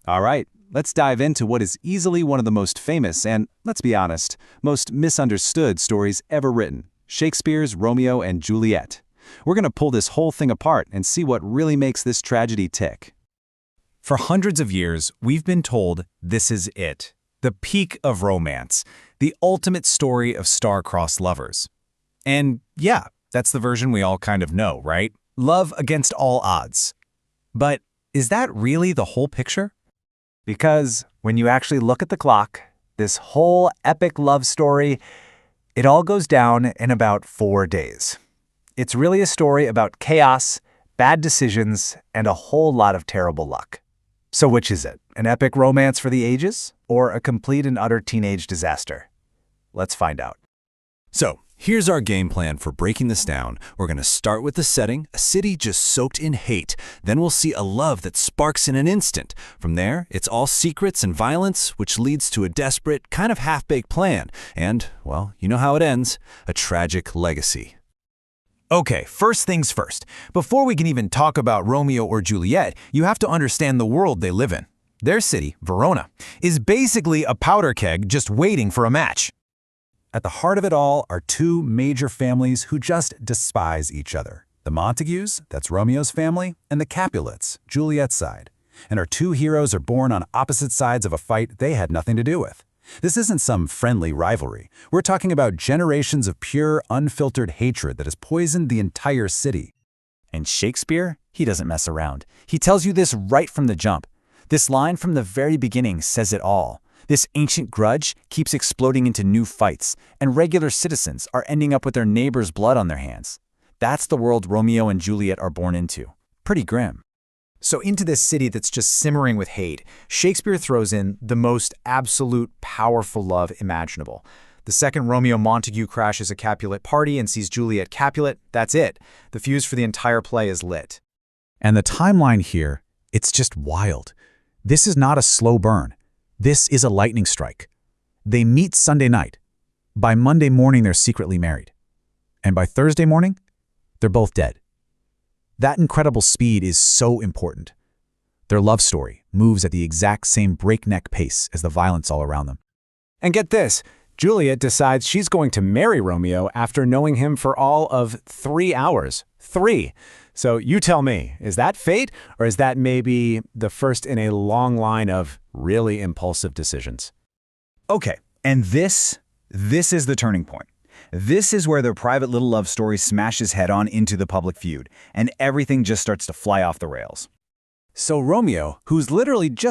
All right, let's dive into what is easily one of the most famous and, let's be honest, most misunderstood stories ever written, Shakespeare's Romeo and Juliet. We're going to pull this whole thing apart and see what really makes this tragedy tick. For hundreds of years, we've been told this is it, the peak of romance, the ultimate story of star-crossed lovers. And yeah, that's the version we all kind of know, right? Love against all odds. But is that really the whole picture? Because when you actually look at the clock, this whole epic love story, it all goes down in about 4 days. It's really a story about chaos, bad decisions, and a whole lot of terrible luck. So which is it? An epic romance for the ages, or a complete and utter teenage disaster? Let's find out. So, here's our game plan for breaking this down. We're going to start with the setting, a city just soaked in hate. Then we'll see a love that sparks in an instant. From there, it's all secrets and violence, which leads to a desperate, kind of half-baked plan. And, well, you know how it ends, a tragic legacy. Okay, first things first. Before we can even talk about Romeo or Juliet, you have to understand the world they live in. Their city, Verona, is basically a powder keg just waiting for a match. At the heart of it all are two major families who just despise each other. The Montagues, that's Romeo's family, and the Capulets, Juliet's side. And our two heroes are born on opposite sides of a fight they had nothing to do with. This isn't some friendly rivalry. We're talking about generations of pure, unfiltered hatred that has poisoned the entire city. And Shakespeare, he doesn't mess around. He tells you this right from the jump. This line from the very beginning says it all. This ancient grudge keeps exploding into new fights, and regular citizens are ending up with their neighbor's blood on their hands. That's the world Romeo and Juliet are born into. Pretty grim. So into this city that's just simmering with hate, Shakespeare throws in the most absolute powerful love imaginable. The second Romeo Montague crashes a Capulet party and sees Juliet Capulet, that's it. The fuse for the entire play is lit. And the timeline here, it's just wild. This is not a slow burn. This is a lightning strike. They meet Sunday night. By Monday morning, they're secretly married. And by Thursday morning, they're both dead. That incredible speed is so important. Their love story moves at the exact same breakneck pace as the violence all around them. And get this, Juliet decides she's going to marry Romeo after knowing him for all of 3 hours. 3. So you tell me, is that fate, or is that maybe the first in a long line of really impulsive decisions? Okay, and this is the turning point. This is where their private little love story smashes head-on into the public feud, and everything just starts to fly off the rails. So Romeo, who's literally just